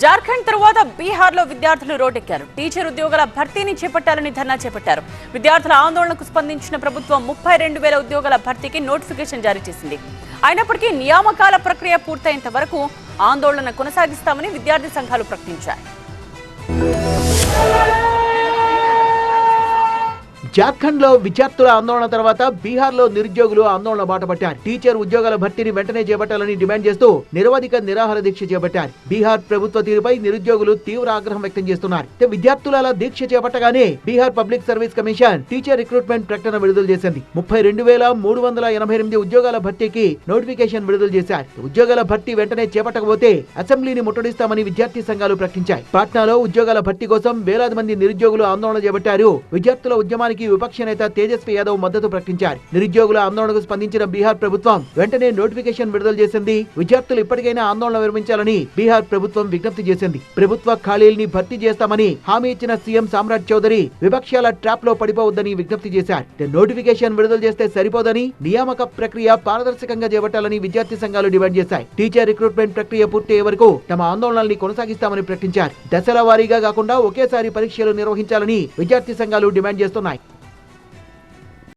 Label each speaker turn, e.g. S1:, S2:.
S1: జార్ఖండ్ తరువాత బీహార్లో విద్యార్థులు రోడ్డెక్కారు. టీచర్ ఉద్యోగాల భర్తీని చేపట్టాలని ధర్నా చేపట్టారు. విద్యార్థుల ఆందోళనకు స్పందించిన ప్రభుత్వం 32,000 ఉద్యోగాల భర్తీకి నోటిఫికేషన్ జారీ చేసింది. అయినప్పటికీ నియామకాల ప్రక్రియ పూర్తయ్యేంత వరకు ఆందోళన కొనసాగిస్తామని విద్యార్థి సంఘాలు ప్రకటించాయి.
S2: జార్ఖండ్ లో విద్యార్థుల ఆందోళన తర్వాత బీహార్ లో నిరుద్యోగులు ఆందోళన బాటపట్టారు. టీచర్ ఉద్యోగాల భర్తీని వెంటనే చేపట్టాలని డిమాండ్ చేస్తూ నిరవధిక నిరాహార దీక్ష చేపట్టారు. బీహార్ ప్రభుత్వ తీరుపై నిరుద్యోగులు తీవ్ర ఆగ్రహం వ్యక్తం చేస్తున్నారు. విద్యార్థుల అలా దీక్ష చేపట్టగానే Bihar public service commission teacher recruitment ప్రకటన విడుదల చేసింది. 32,388 ఉద్యోగాల భర్తీకి నోటిఫికేషన్ విడుదల చేశారు. ఉద్యోగాల భర్తీ వెంటనే చేపట్టకపోతే అసెంబ్లీని ముట్టడిస్తామని విద్యార్థి సంఘాలు ప్రకటించాయి. పాట్నాలో ఉద్యోగాల భర్తీ కోసం వేలాది మంది నిరుద్యోగులు ఆందోళన చేపట్టారు. విద్యార్థుల ఉద్యమానికి విపక్ష నేత తేజస్వి యాదవ్ మద్దతు ప్రకటించారు. నిరుద్యోగుల ఆందోళనకు స్పందించిన బీహార్ ప్రభుత్వం వెంటనే నోటిఫికేషన్ విడుదల చేసింది. విద్యార్థులు ఇప్పటికైనా ఆందోళన విరమించాలని బీహార్ ప్రభుత్వం విజ్ఞప్తి చేసింది. ప్రభుత్వ ఖాళీల్ని భర్తీ చేస్తామని హామీ ఇచ్చిన సీఎం సామ్రాట్ చౌదరి విపక్షాల ట్రాప్ లో పడిపోవద్దని విజ్ఞప్తి చేశారు. నోటిఫికేషన్ విడుదల చేస్తే సరిపోదని నియామక ప్రక్రియ పారదర్శకంగా చేపట్టాలని విద్యార్థి సంఘాలు డిమాండ్ చేశాయి. టీచర్ రిక్రూట్మెంట్ ప్రక్రియ పూర్తయ్యే వరకు తమ ఆందోళనల్ని కొనసాగిస్తామని ప్రకటించారు. దశల వారీగా కాకుండా ఒకేసారి పరీక్షలు నిర్వహించాలని విద్యార్థి సంఘాలు డిమాండ్ చేస్తున్నాయి.